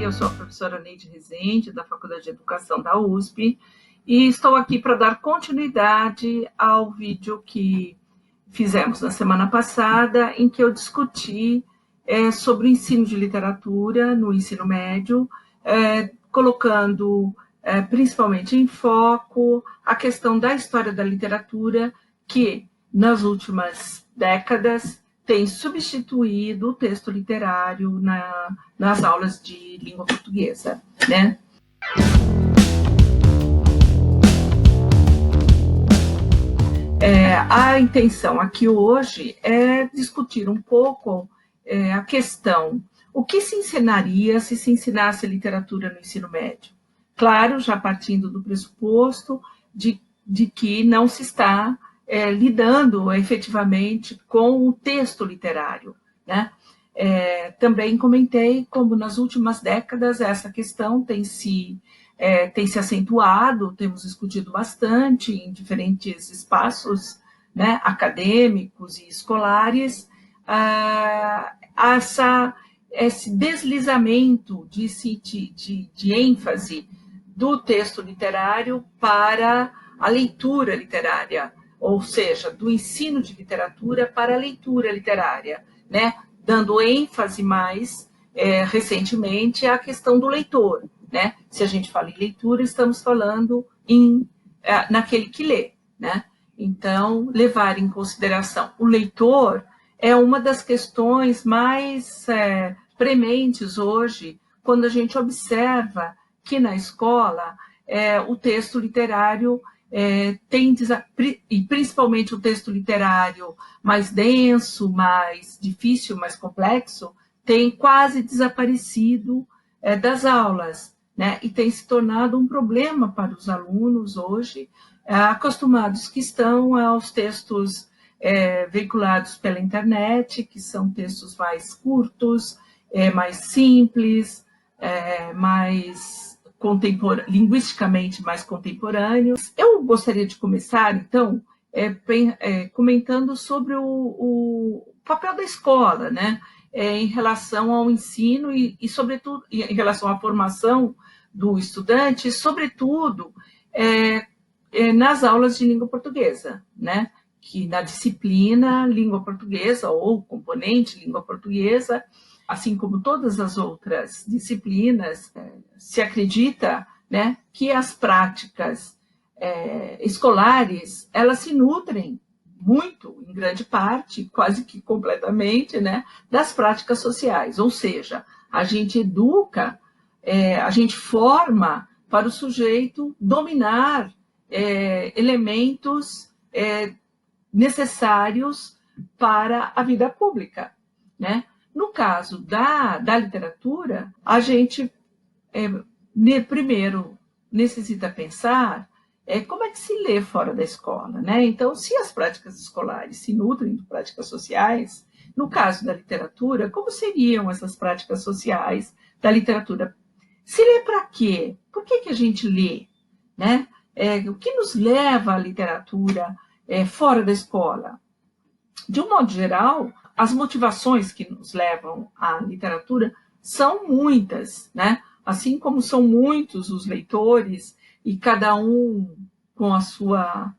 eu sou a professora Neide Rezende, da Faculdade de Educação da USP, e estou aqui para dar continuidade ao vídeo que fizemos na semana passada, em que eu discuti sobre o ensino de literatura no ensino médio, colocando principalmente em foco a questão da história da literatura, que nas últimas décadas tem substituído o texto literário nas aulas de língua portuguesa, né? A intenção aqui hoje é discutir um pouco a questão: o que se ensinaria se se ensinasse literatura no ensino médio? Claro, já partindo do pressuposto de que não se está lidando efetivamente com o texto literário, né? Também comentei como nas últimas décadas essa questão tem se acentuado, temos discutido bastante em diferentes espaços, né, acadêmicos e escolares, esse deslizamento de ênfase do texto literário para a leitura literária, ou seja, do ensino de literatura para a leitura literária, né? Dando ênfase mais recentemente à questão do leitor, né? Se a gente fala em leitura, estamos falando naquele que lê, né? Então, levar em consideração o leitor é uma das questões mais prementes hoje, quando a gente observa que na escola o texto literário e principalmente o texto literário mais denso, mais difícil, mais complexo, tem quase desaparecido das aulas, né? E tem se tornado um problema para os alunos hoje, acostumados que estão aos textos veiculados pela internet, que são textos mais curtos, mais simples, linguisticamente mais contemporâneos. Eu gostaria de começar, então, comentando sobre o papel da escola, né? Em relação ao ensino e, sobretudo, em relação à formação do estudante, sobretudo, nas aulas de língua portuguesa, né? Que na disciplina língua portuguesa ou componente língua portuguesa, assim como todas as outras disciplinas, se acredita, né, que as práticas escolares, elas se nutrem muito, em grande parte, quase que completamente, né, das práticas sociais, ou seja, a gente educa, a gente forma para o sujeito dominar elementos necessários para a vida pública, né? No caso da literatura, a gente primeiro necessita pensar como é que se lê fora da escola, né? Então, se as práticas escolares se nutrem de práticas sociais, no caso da literatura, como seriam essas práticas sociais da literatura? Se lê para quê? Por que a gente lê, né? O que nos leva à literatura fora da escola? De um modo geral, as motivações que nos levam à literatura são muitas, né? Assim como são muitos os leitores, e cada um com a sua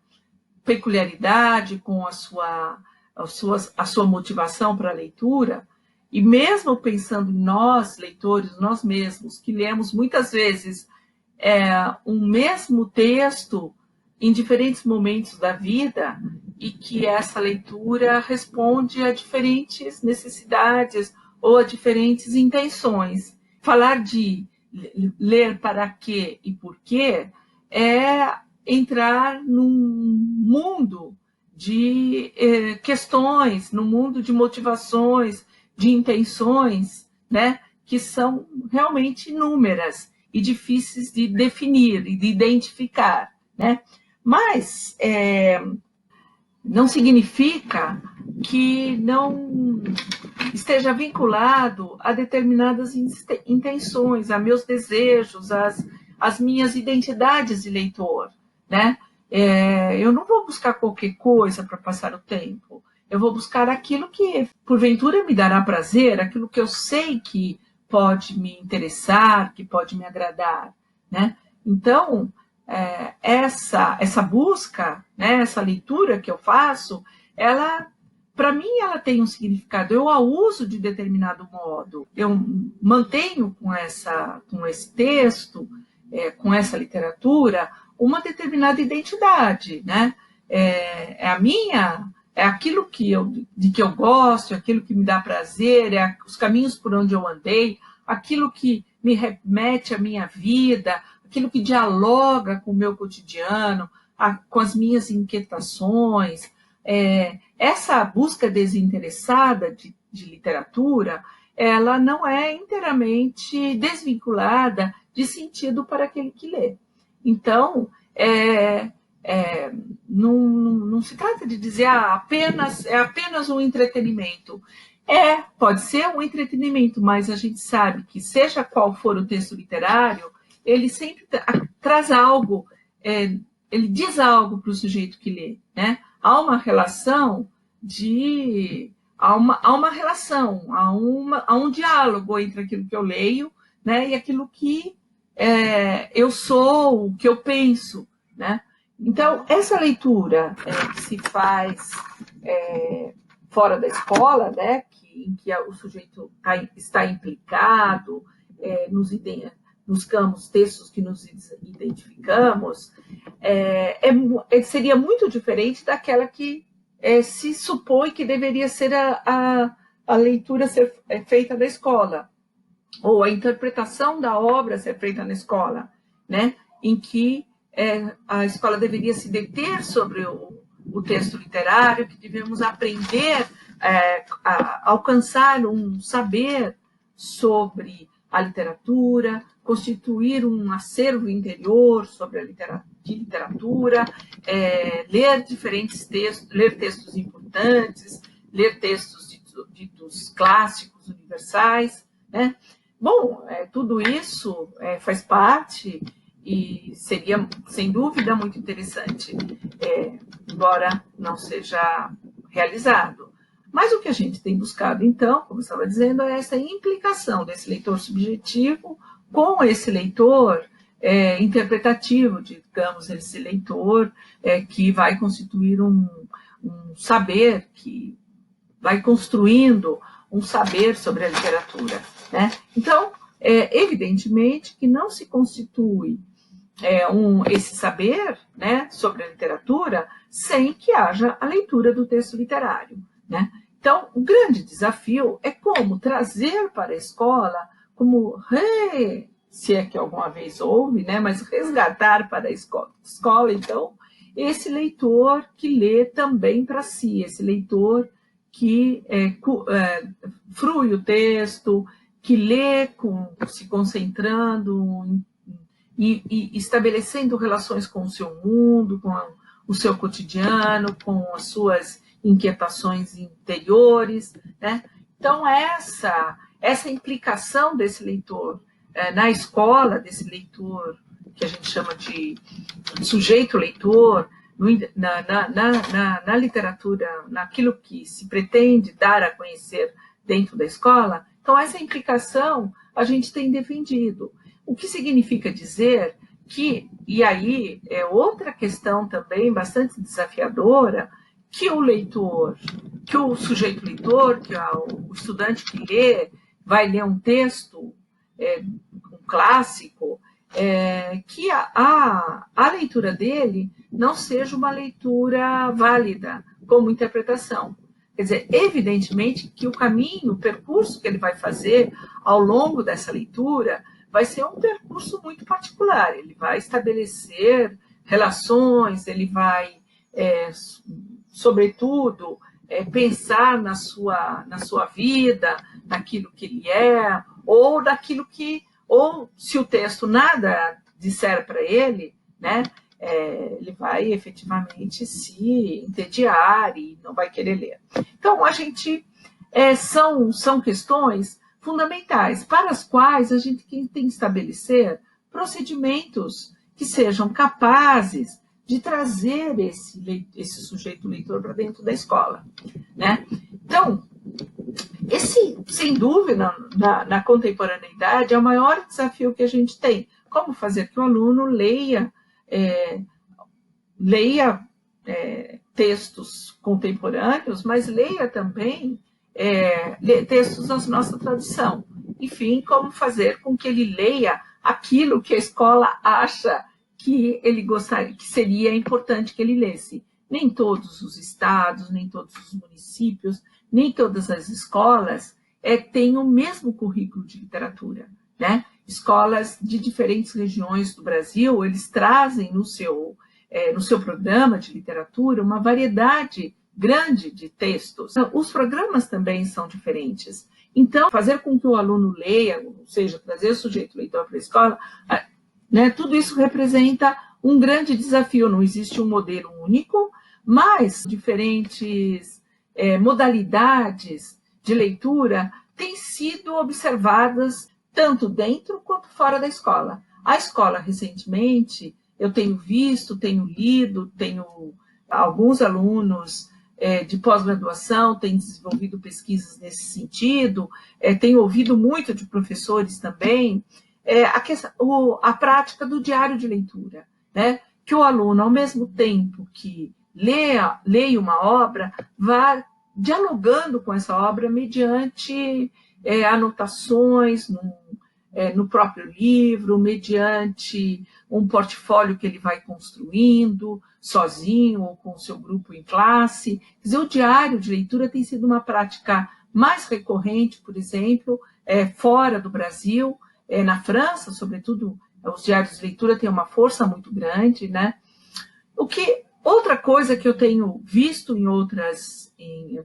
peculiaridade, com a sua motivação para a leitura, e mesmo pensando em nós, leitores, nós mesmos, que lemos muitas vezes um mesmo texto em diferentes momentos da vida, e que essa leitura responde a diferentes necessidades ou a diferentes intenções. Falar de ler para quê e por quê é entrar num mundo de questões, num mundo de motivações, de intenções, né, que são realmente inúmeras e difíceis de definir e de identificar, né? Mas não significa que não esteja vinculado a determinadas intenções, a meus desejos, as minhas identidades de leitor, né? Eu não vou buscar qualquer coisa para passar o tempo, eu vou buscar aquilo que, porventura, me dará prazer, aquilo que eu sei que pode me interessar, que pode me agradar, né? Então, essa busca, né, essa leitura que eu faço, ela, para mim, ela tem um significado. Eu a uso de determinado modo. Eu mantenho com esse texto, com essa literatura, uma determinada identidade, né? A minha, é aquilo de que eu gosto, é aquilo que me dá prazer, os caminhos por onde eu andei, aquilo que me remete à minha vida, aquilo que dialoga com o meu cotidiano, com as minhas inquietações. Essa busca desinteressada de literatura, ela não é inteiramente desvinculada de sentido para aquele que lê. Então, não se trata de dizer é apenas um entretenimento. Pode ser um entretenimento, mas a gente sabe que, seja qual for o texto literário, ele sempre traz algo, ele diz algo para o sujeito que lê, né? Há uma relação há um diálogo entre aquilo que eu leio, né, e aquilo que eu sou, o que eu penso, né? Então, essa leitura que se faz fora da escola, né, em que o sujeito está implicado nos campos, textos que nos identificamos, seria muito diferente daquela que se supõe que deveria ser a leitura feita na escola, ou a interpretação da obra ser feita na escola, né? Em que a escola deveria se deter sobre o texto literário, que devemos aprender a alcançar um saber sobre a literatura, constituir um acervo interior sobre a literatura, ler diferentes textos, ler textos importantes, ler textos ditos clássicos, universais, né? Bom, tudo isso faz parte e seria, sem dúvida, muito interessante, embora não seja realizado. Mas o que a gente tem buscado, então, como eu estava dizendo, é essa implicação desse leitor subjetivo com esse leitor interpretativo, digamos, esse leitor que vai constituir um saber, que vai construindo um saber sobre a literatura, né? Então, evidentemente que não se constitui esse saber, né, sobre a literatura sem que haja a leitura do texto literário, né? Então, o grande desafio é como trazer para a escola, se é que alguma vez houve, né, mas resgatar para a escola, então, esse leitor que lê também para si, esse leitor que frui o texto, que lê se concentrando e estabelecendo relações com o seu mundo, com o seu cotidiano, com as suas inquietações interiores, né? Então, essa implicação desse leitor na escola, desse leitor que a gente chama de sujeito leitor, na literatura, naquilo que se pretende dar a conhecer dentro da escola, então essa implicação a gente tem defendido. O que significa dizer que, e aí é outra questão também bastante desafiadora, que o sujeito leitor, que o estudante que lê, vai ler um texto, um clássico, que a leitura dele não seja uma leitura válida como interpretação. Quer dizer, evidentemente que o percurso que ele vai fazer ao longo dessa leitura vai ser um percurso muito particular. Ele vai estabelecer relações, ele vai, sobretudo, pensar na sua vida, naquilo que ele é, ou se o texto nada disser para ele, né, ele vai efetivamente se entediar e não vai querer ler. Então, são questões fundamentais para as quais a gente tem que estabelecer procedimentos que sejam capazes de trazer esse sujeito leitor para dentro da escola, né? Então, esse sem dúvida, na contemporaneidade, é o maior desafio que a gente tem. Como fazer que o aluno leia textos contemporâneos, mas leia também textos da nossa tradição. Enfim, como fazer com que ele leia aquilo que a escola acha que ele gostaria, que seria importante que ele lesse. Nem todos os estados, nem todos os municípios, nem todas as escolas têm o mesmo currículo de literatura, né? Escolas de diferentes regiões do Brasil, eles trazem no seu programa de literatura uma variedade grande de textos. Os programas também são diferentes. Então, fazer com que o aluno leia, ou seja, trazer o sujeito leitor para a escola, né, tudo isso representa um grande desafio. Não existe um modelo único, mas diferentes modalidades de leitura têm sido observadas tanto dentro quanto fora da escola. A escola, recentemente, eu tenho visto, tenho lido, tenho alguns alunos de pós-graduação têm desenvolvido pesquisas nesse sentido, tenho ouvido muito de professores também, a prática do diário de leitura, né? Que o aluno, ao mesmo tempo que leia uma obra, vá dialogando com essa obra mediante anotações no próprio livro, mediante um portfólio que ele vai construindo, sozinho ou com o seu grupo em classe. Quer dizer, o diário de leitura tem sido uma prática mais recorrente, por exemplo, fora do Brasil, na França, sobretudo, os diários de leitura têm uma força muito grande, né? Outra coisa que eu tenho visto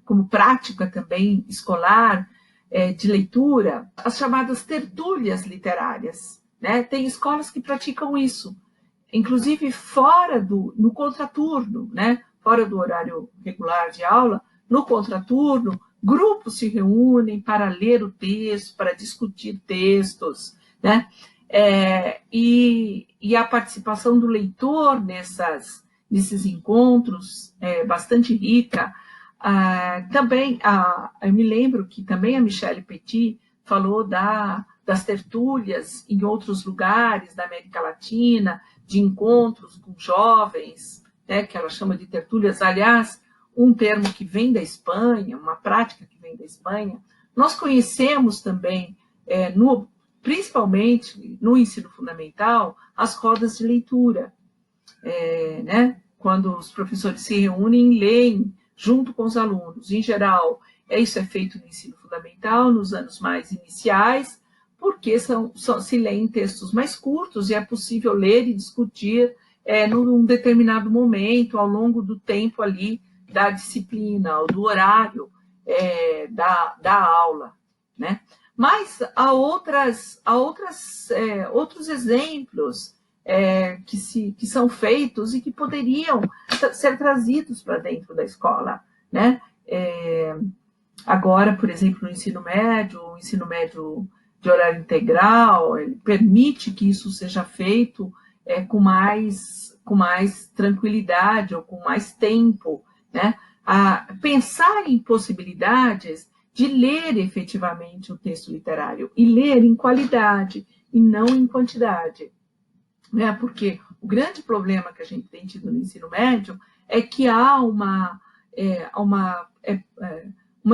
como prática também escolar, de leitura, as chamadas tertúlias literárias, né? Tem escolas que praticam isso, inclusive no contraturno, né? Fora do horário regular de aula, no contraturno, grupos se reúnem para ler o texto, para discutir textos, né? E a participação do leitor nesses encontros é bastante rica. Também, eu me lembro que também a Michelle Petit falou das tertúlias em outros lugares da América Latina, de encontros com jovens, né, que ela chama de tertúlias, aliás, um termo que vem da Espanha, uma prática que vem da Espanha. Nós conhecemos também, principalmente no ensino fundamental, as rodas de leitura, né, quando os professores se reúnem e leem junto com os alunos. Em geral, isso é feito no ensino fundamental, nos anos mais iniciais, porque se leem textos mais curtos e é possível ler e discutir num determinado momento, ao longo do tempo ali da disciplina, ou do horário da aula, né? Mas há outros exemplos que são feitos e que poderiam ser trazidos para dentro da escola, né? Agora, por exemplo, o ensino médio de horário integral, ele permite que isso seja feito com mais tranquilidade ou com mais tempo, né? Pensar em possibilidades de ler efetivamente o texto literário e ler em qualidade e não em quantidade, né? Porque o grande problema que a gente tem tido no ensino médio é que há uma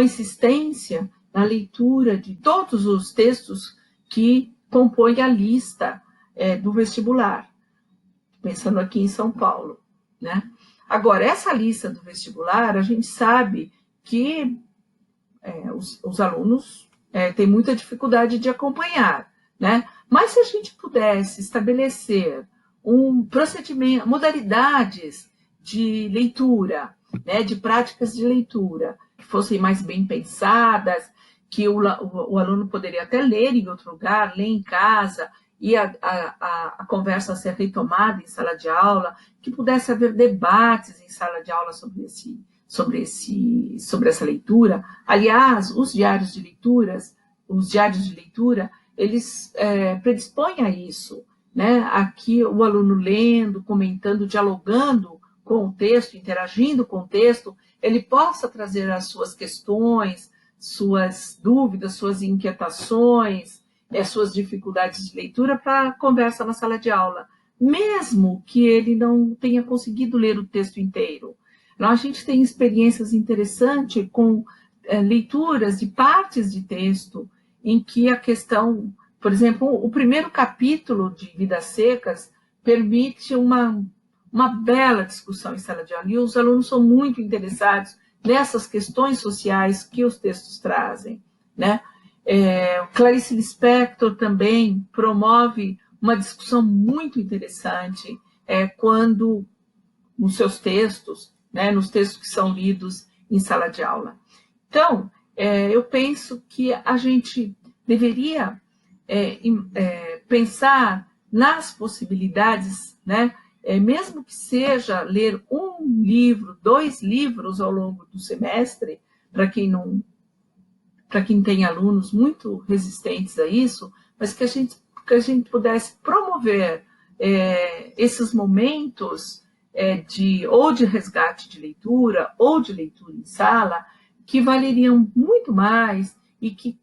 insistência na leitura de todos os textos que compõem a lista do vestibular, pensando aqui em São Paulo, né? Agora, essa lista do vestibular, a gente sabe que os alunos têm muita dificuldade de acompanhar, né? Mas se a gente pudesse estabelecer um procedimento, modalidades de leitura, né, de práticas de leitura, que fossem mais bem pensadas, que o aluno poderia até ler em outro lugar, ler em casa, e a conversa ser retomada em sala de aula, que pudesse haver debates em sala de aula sobre essa leitura. Aliás, os diários de leitura, eles predispõem a isso, né? Aqui o aluno lendo, comentando, dialogando com o texto, interagindo com o texto, ele possa trazer as suas questões, suas dúvidas, suas inquietações, suas dificuldades de leitura para conversa na sala de aula, mesmo que ele não tenha conseguido ler o texto inteiro. Então, a gente tem experiências interessantes com leituras de partes de texto em que a questão, por exemplo, o primeiro capítulo de Vidas Secas permite uma bela discussão em sala de aula, e os alunos são muito interessados nessas questões sociais que os textos trazem, né? Clarice Lispector também promove uma discussão muito interessante quando, nos seus textos, né, nos textos que são lidos em sala de aula. Então, eu penso que a gente deveria pensar nas possibilidades, né, mesmo que seja ler um livro, 2 livros ao longo do semestre, para quem tem alunos muito resistentes a isso, mas que a gente pudesse promover esses momentos ou de resgate de leitura, ou de leitura em sala, que valeriam muito mais e que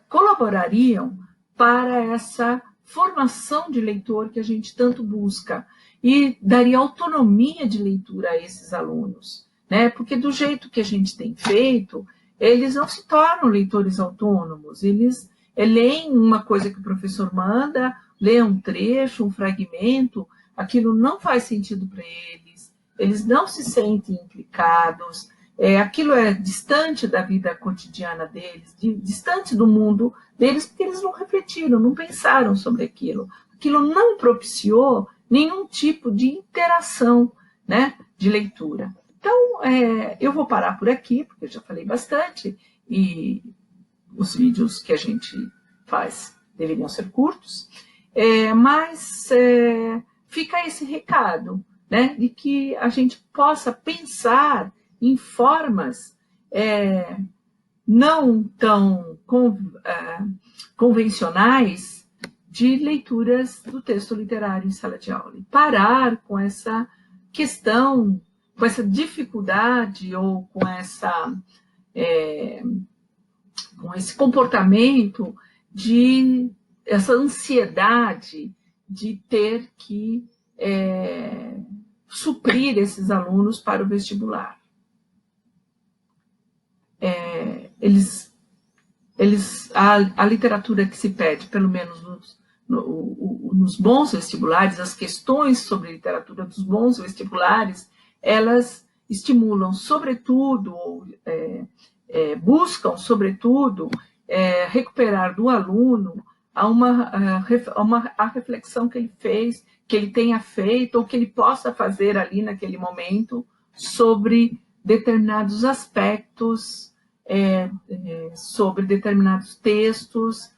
colaborariam para essa formação de leitor que a gente tanto busca, e daria autonomia de leitura a esses alunos, né? Porque do jeito que a gente tem feito, eles não se tornam leitores autônomos, eles leem uma coisa que o professor manda, lê um trecho, um fragmento, aquilo não faz sentido para eles não se sentem implicados, aquilo é distante da vida cotidiana deles, distante do mundo deles, porque eles não refletiram, não pensaram sobre aquilo. Aquilo não propiciou nenhum tipo de interação, né, de leitura. Então, eu vou parar por aqui, porque eu já falei bastante, e os vídeos que a gente faz deveriam ser curtos, mas fica esse recado, né, de que a gente possa pensar em formas não tão convencionais de leituras do texto literário em sala de aula. E parar com essa questão, com essa dificuldade ou com esse comportamento essa ansiedade de ter que suprir esses alunos para o vestibular. A literatura que se pede, pelo menos nos bons vestibulares, as questões sobre literatura dos bons vestibulares, elas estimulam, sobretudo, buscam, sobretudo, recuperar do aluno a reflexão que ele fez, que ele tenha feito, ou que ele possa fazer ali naquele momento, sobre determinados aspectos, sobre determinados textos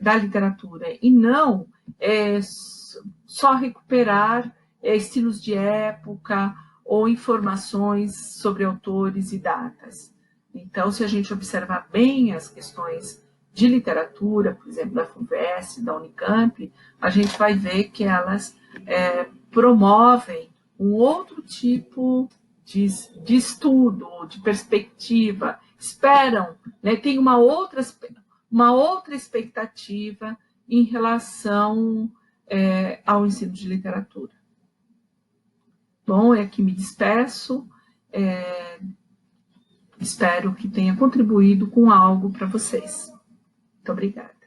da literatura, e não só recuperar estilos de época ou informações sobre autores e datas. Então, se a gente observar bem as questões de literatura, por exemplo, da FUVEST, da Unicamp, a gente vai ver que elas promovem um outro tipo de estudo, de perspectiva, esperam, né, tem uma outra expectativa em relação ao ensino de literatura. Bom, aqui me despeço, espero que tenha contribuído com algo para vocês. Muito obrigada.